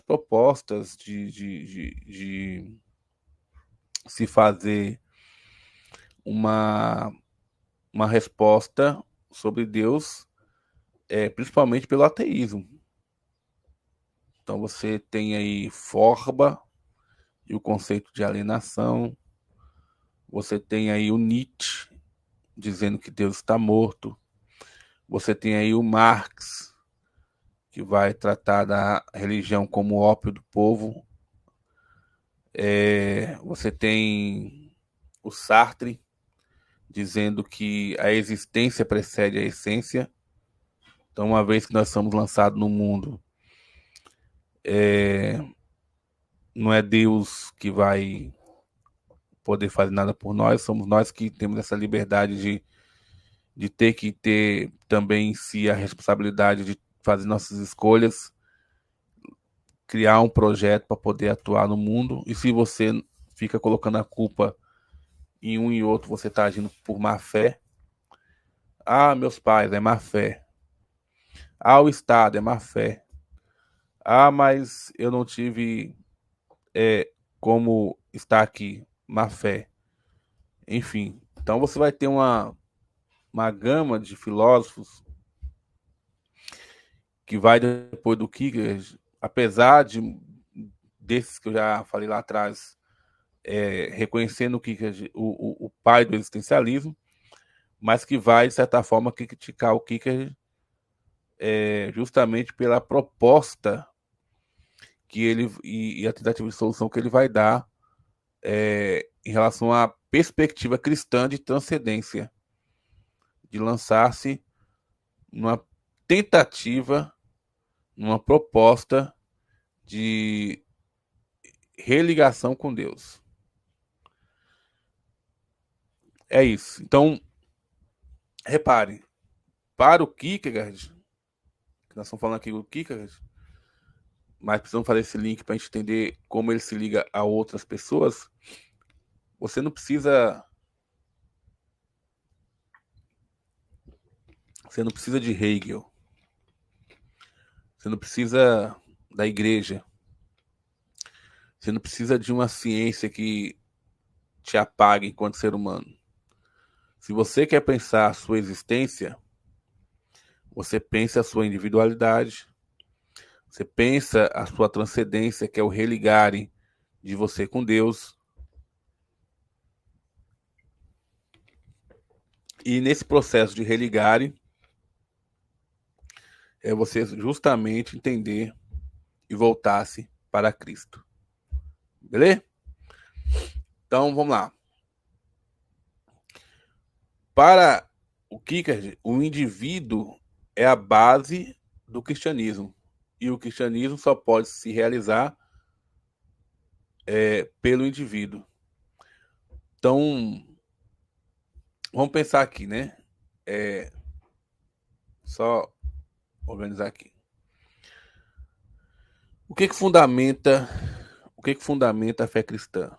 propostas de se fazer uma, uma resposta sobre Deus, principalmente pelo ateísmo. Então você tem aí Forba e o conceito de alienação. Você tem aí o Nietzsche dizendo que Deus está morto. Você tem aí o Marx, que vai tratar da religião como ópio do povo. Você tem o Sartre dizendo que a existência precede a essência. Então, uma vez que nós somos lançados no mundo, não é Deus que vai poder fazer nada por nós, somos nós que temos essa liberdade de ter que ter também em si a responsabilidade de fazer nossas escolhas, criar um projeto para poder atuar no mundo. E se você fica colocando a culpa em um e outro, você está agindo por má fé. Ah, meus pais, é má fé. Ah, o Estado, é má fé. Ah, mas eu não tive como estar aqui, má fé. Enfim, então você vai ter uma gama de filósofos que vai depois do Kierkegaard, apesar desses que eu já falei lá atrás, reconhecendo o Kierkegaard, o pai do existencialismo, mas que vai, de certa forma, criticar o Kierkegaard justamente pela proposta que ele e a tentativa de solução que ele vai dar em relação à perspectiva cristã de transcendência, de lançar-se numa tentativa, numa proposta de religação com Deus. É isso. Então, repare, para o Kierkegaard, que nós estamos falando aqui do Kierkegaard, mas precisamos fazer esse link para a gente entender como ele se liga a outras pessoas. Você não precisa de Hegel. Você não precisa da igreja. Você não precisa de uma ciência que te apague enquanto ser humano. Se você quer pensar a sua existência, você pensa a sua individualidade, você pensa a sua transcendência, que é o religarem de você com Deus. E nesse processo de religarem, é você justamente entender e voltar-se para Cristo. Beleza? Então, vamos lá. Para o Kierkegaard, o indivíduo é a base do cristianismo. E o cristianismo só pode se realizar pelo indivíduo. Então, vamos pensar aqui, né? Só organizar aqui. O que fundamenta a fé cristã?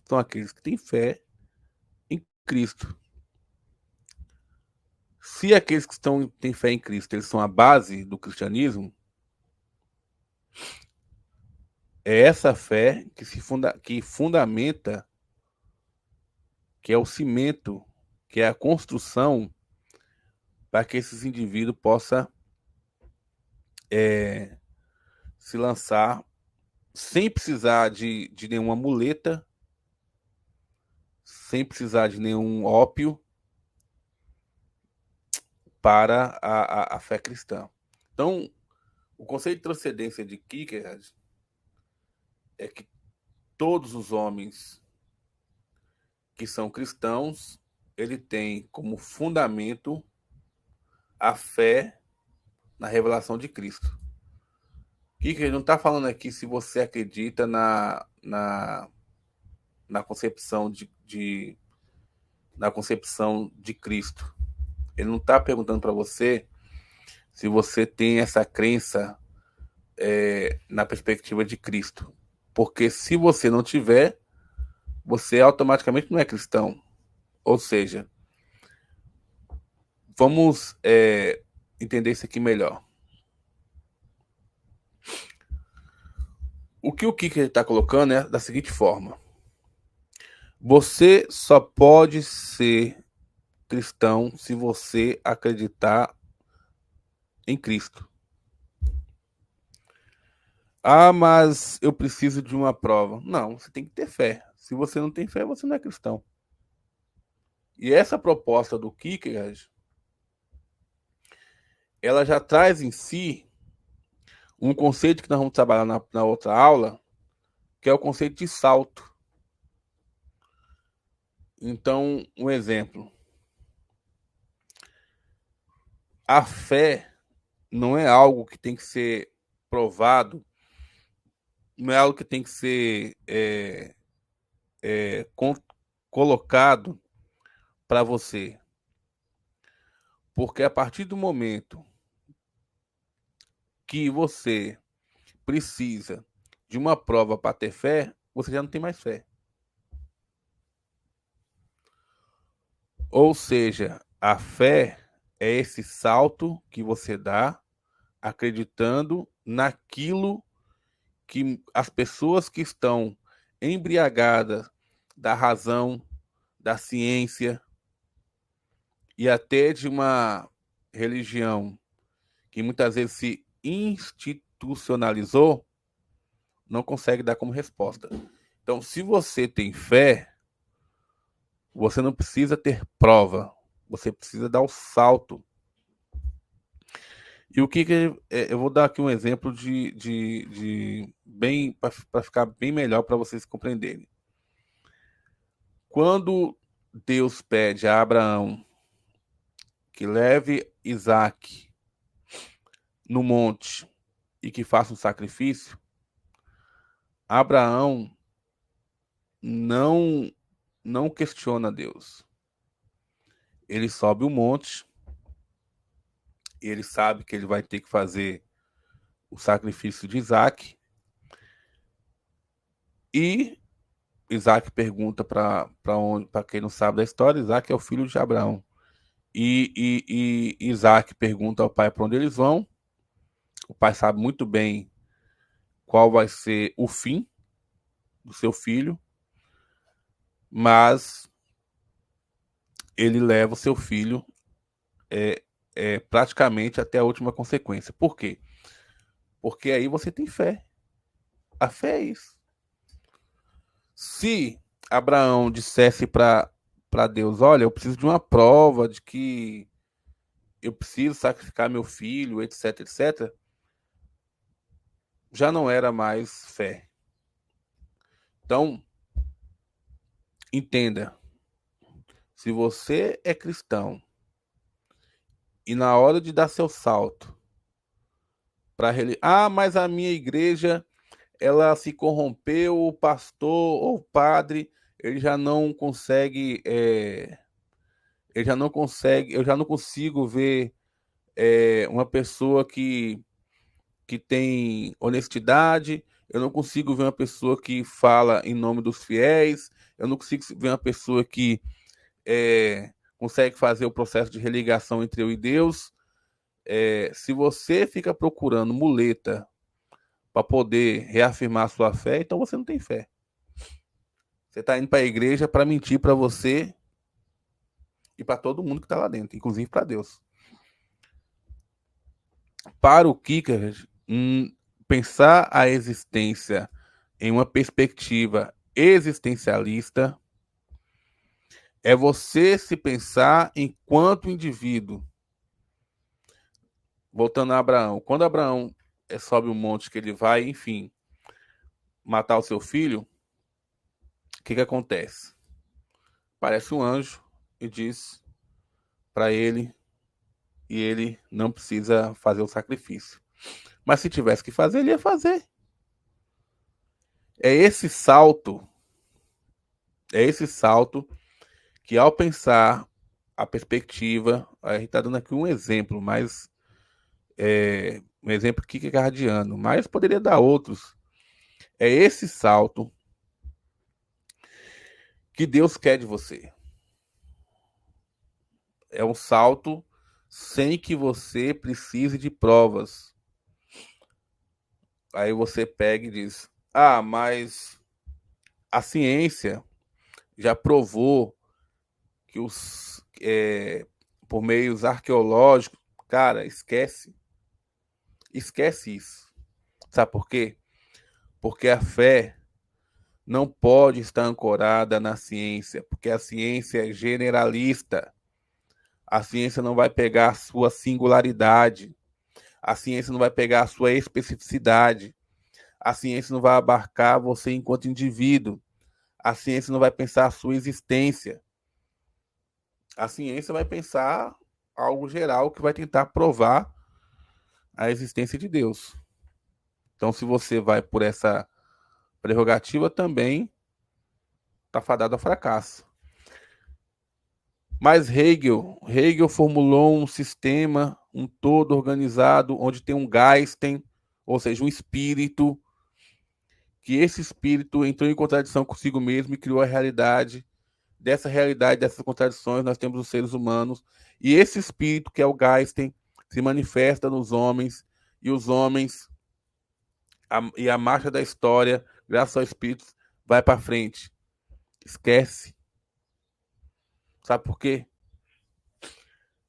São aqueles que têm fé em Cristo. Se aqueles que têm fé em Cristo, eles são a base do cristianismo, é essa fé que fundamenta, que é o cimento, que é a construção para que esses indivíduos possam se lançar sem precisar de nenhuma muleta, sem precisar de nenhum ópio para a fé cristã. Então, o conceito de transcendência de Kierkegaard é que todos os homens que são cristãos, ele tem como fundamento a fé na revelação de Cristo. Kierkegaard não está falando aqui se você acredita na concepção na concepção de Cristo. Ele não está perguntando para você se você tem essa crença na perspectiva de Cristo. Porque se você não tiver, você automaticamente não é cristão. Ou seja, vamos entender isso aqui melhor. O que o Kicker está colocando é da seguinte forma: você só pode ser cristão se você acreditar em Cristo. Ah, mas eu preciso de uma prova. Não, você tem que ter fé. Se você não tem fé, você não é cristão. E essa proposta do Kierkegaard, ela já traz em si um conceito que nós vamos trabalhar na outra aula, que é o conceito de salto. Então, um exemplo. A fé não é algo que tem que ser provado, não é algo que tem que ser colocado para você. Porque a partir do momento que você precisa de uma prova para ter fé, você já não tem mais fé. Ou seja, a fé é esse salto que você dá acreditando naquilo que as pessoas que estão embriagadas da razão, da ciência e até de uma religião que muitas vezes se institucionalizou, não consegue dar como resposta. Então, se você tem fé, você não precisa ter prova, você precisa dar o salto. E o que eu vou dar aqui um exemplo de bem para ficar bem melhor para vocês compreenderem. Quando Deus pede a Abraão que leve Isaac no monte e que faça um sacrifício, Abraão não não questiona Deus. Ele sobe o monte, ele sabe que ele vai ter que fazer o sacrifício de Isaac, e Isaac pergunta para quem não sabe da história, Isaac é o filho de Abraão. E Isaac pergunta ao pai para onde eles vão. O pai sabe muito bem qual vai ser o fim do seu filho, mas ele leva o seu filho praticamente até a última consequência. Por quê? Porque aí você tem fé. A fé é isso. Se Abraão dissesse para Deus, olha, eu preciso de uma prova de que eu preciso sacrificar meu filho, etc, etc, já não era mais fé. Então, entenda, se você é cristão e na hora de dar seu salto para mas a minha igreja ela se corrompeu, o pastor ou o padre ele já não consegue, ele já não consegue, eu já não consigo ver uma pessoa que tem honestidade, eu não consigo ver uma pessoa que fala em nome dos fiéis, eu não consigo ver uma pessoa que consegue fazer o processo de religação entre eu e Deus. Se você fica procurando muleta para poder reafirmar a sua fé, então você não tem fé. Você está indo para a igreja para mentir para você e para todo mundo que está lá dentro, inclusive para Deus. Para o Kierkegaard, pensar a existência em uma perspectiva existencialista é você se pensar enquanto indivíduo. Voltando a Abraão, quando Abraão sobe o monte que ele vai, enfim, matar o seu filho, o que acontece? Aparece um anjo e diz para ele, e ele não precisa fazer o sacrifício. Mas se tivesse que fazer, ele ia fazer. É esse salto, é esse salto que ao pensar a perspectiva, a gente está dando aqui um exemplo, mas um exemplo kierkegaardiano, mas poderia dar outros. É esse salto que Deus quer de você. É um salto sem que você precise de provas. Aí você pega e diz: ah, mas a ciência já provou que por meios arqueológicos, cara, esquece. Esquece isso. Sabe por quê? Porque a fé não pode estar ancorada na ciência, porque a ciência é generalista. A ciência não vai pegar a sua singularidade. A ciência não vai pegar a sua especificidade. A ciência não vai abarcar você enquanto indivíduo. A ciência não vai pensar a sua existência. A ciência vai pensar algo geral que vai tentar provar a existência de Deus. Então, se você vai por essa prerrogativa, também está fadado ao fracasso. Mas Hegel formulou um sistema, um todo organizado, onde tem um Geisten, ou seja, um espírito, que esse espírito entrou em contradição consigo mesmo e criou a realidade. Dessa realidade, dessas contradições, nós temos os seres humanos. E esse espírito, que é o Geisten, se manifesta nos homens, e os homens, e a marcha da história, graças ao espírito, vai para frente. Esquece. Sabe por quê?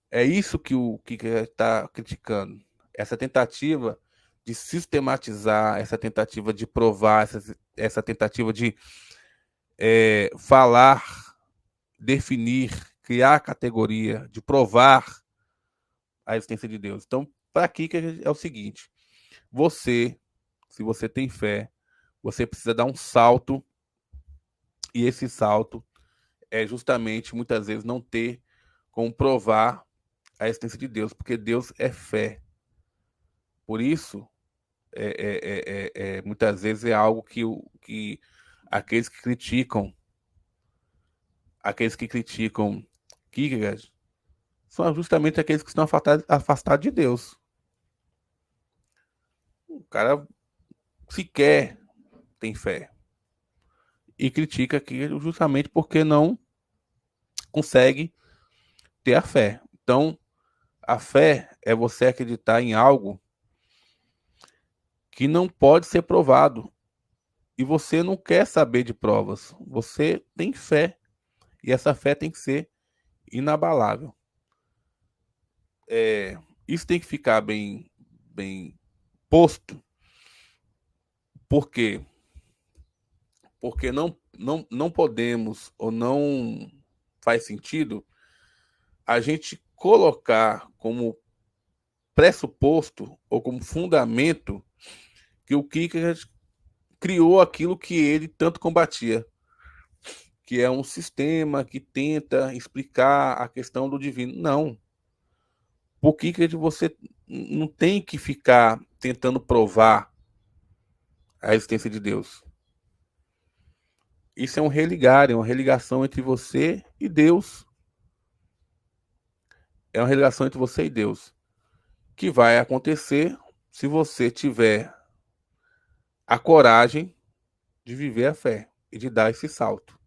É isso que o Kika está criticando. Essa tentativa de sistematizar, essa tentativa de provar, essa tentativa de falar, definir, criar categoria, de provar a existência de Deus. Então, para Kika é o seguinte: você, se você tem fé, você precisa dar um salto, e esse salto é justamente, muitas vezes, não ter como provar a existência de Deus, porque Deus é fé. Por isso, muitas vezes é algo que aqueles que criticam Kierkegaard são justamente aqueles que estão afastados de Deus. O cara sequer tem fé e critica Kierkegaard justamente porque não consegue ter a fé. Então, a fé é você acreditar em algo que não pode ser provado. E você não quer saber de provas. Você tem fé. E essa fé tem que ser inabalável. Isso tem que ficar bem posto. Por quê? Porque não podemos, ou não faz sentido, a gente colocar como pressuposto ou como fundamento que o Kierkegaard criou aquilo que ele tanto combatia, que é um sistema que tenta explicar a questão do divino. Não. Por Kierkegaard você não tem que ficar tentando provar a existência de Deus. Isso é um religar, é uma religação entre você e Deus. É uma religação entre você e Deus, que vai acontecer se você tiver a coragem de viver a fé e de dar esse salto.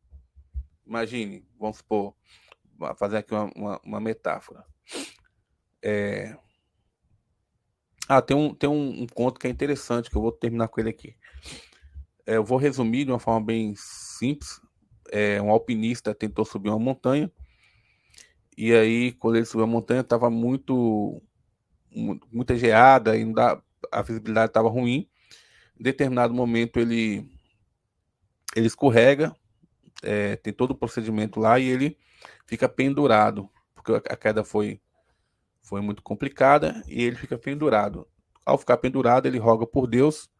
Imagine, vamos supor, fazer aqui uma metáfora. Tem um conto que é interessante, que eu vou terminar com ele aqui. Eu vou resumir de uma forma bem simples. Um alpinista tentou subir uma montanha, e aí, quando ele subiu a montanha, estava muita geada, e a visibilidade estava ruim. Em determinado momento, ele escorrega, tem todo o procedimento lá, e ele fica pendurado, porque a queda foi muito complicada, e ele fica pendurado. Ao ficar pendurado, ele roga por Deus,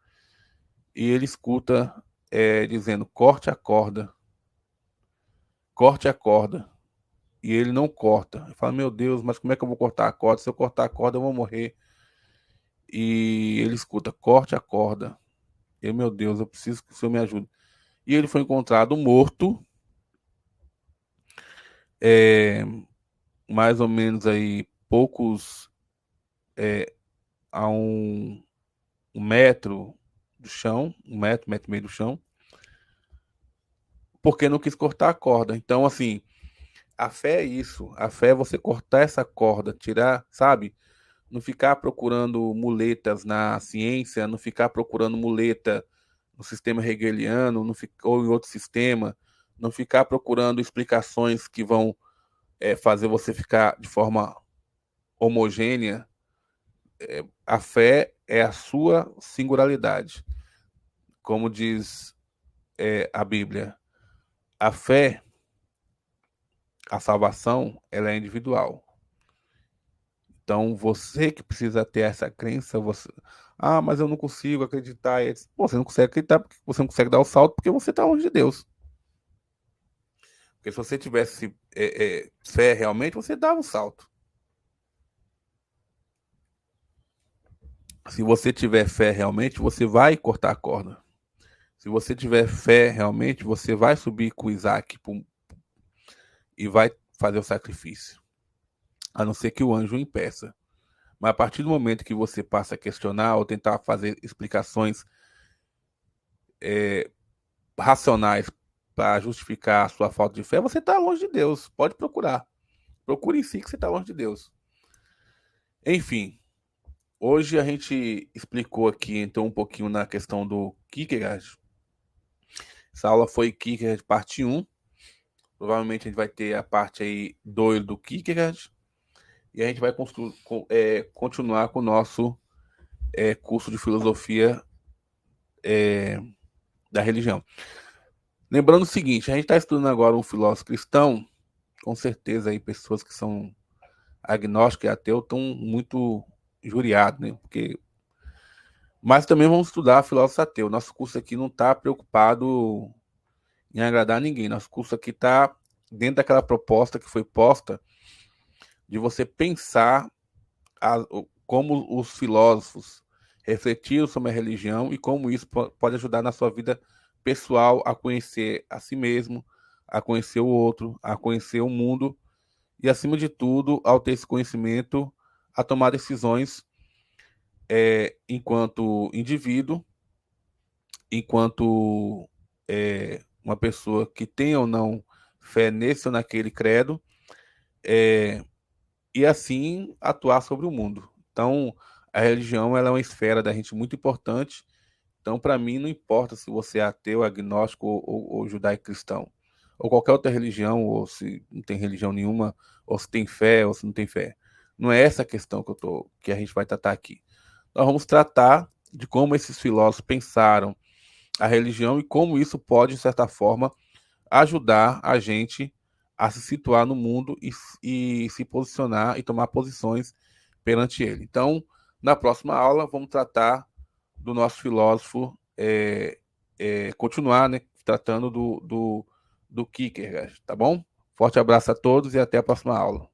e ele escuta dizendo: corte a corda, corte a corda. E ele não corta. Ele fala: meu Deus, mas como é que eu vou cortar a corda? Se eu cortar a corda, eu vou morrer. E ele escuta: corte a corda. E meu Deus, eu preciso que o Senhor me ajude. E ele foi encontrado morto, é, mais ou menos aí poucos, a um metro do chão, um metro e meio do chão, porque não quis cortar a corda. Então, assim, a fé é isso. A fé é você cortar essa corda, tirar, sabe? Não ficar procurando muletas na ciência, não ficar procurando muleta no sistema hegeliano, ou em outro sistema, não ficar procurando explicações que vão fazer você ficar de forma homogênea. A fé é a sua singularidade. Como diz a Bíblia, a fé, a salvação, ela é individual. Então, você que precisa ter essa crença, você. Ah, mas eu não consigo acreditar. Pô, você não consegue acreditar porque você não consegue dar o salto porque você está longe de Deus. Porque se você tivesse fé realmente, você dava o salto. Se você tiver fé realmente, você vai cortar a corda. Se você tiver fé realmente, você vai subir com Isaac e vai fazer o sacrifício. A não ser que o anjo o impeça. Mas a partir do momento que você passa a questionar ou tentar fazer explicações racionais para justificar a sua falta de fé, você está longe de Deus. Pode procurar. Procure em si que você está longe de Deus. Enfim, hoje a gente explicou aqui então um pouquinho na questão do Kierkegaard. Essa aula foi Kierkegaard parte 1. Provavelmente a gente vai ter a parte aí 2 do Kierkegaard. E a gente vai continuar com o nosso curso de filosofia da religião. Lembrando o seguinte, a gente está estudando agora um filósofo cristão, com certeza aí pessoas que são agnósticos e ateus estão muito injuriados, né? Mas também vamos estudar filósofo ateu. Nosso curso aqui não está preocupado em agradar ninguém. Nosso curso aqui está dentro daquela proposta que foi posta de você pensar como os filósofos refletiram sobre a religião e como isso pode ajudar na sua vida pessoal a conhecer a si mesmo, a conhecer o outro, a conhecer o mundo e, acima de tudo, ao ter esse conhecimento, a tomar decisões enquanto indivíduo, enquanto uma pessoa que tem ou não fé nesse ou naquele credo, e assim atuar sobre o mundo. Então, a religião ela é uma esfera da gente muito importante. Então, para mim, não importa se você é ateu, agnóstico ou judaico-cristão, ou qualquer outra religião, ou se não tem religião nenhuma, ou se tem fé, ou se não tem fé. Não é essa a questão que a gente vai tratar aqui. Nós vamos tratar de como esses filósofos pensaram a religião e como isso pode, de certa forma, ajudar a gente a se situar no mundo e se posicionar e tomar posições perante ele. Então, na próxima aula, vamos tratar do nosso filósofo, continuar, né, tratando do Kierkegaard, tá bom? Forte abraço a todos e até a próxima aula.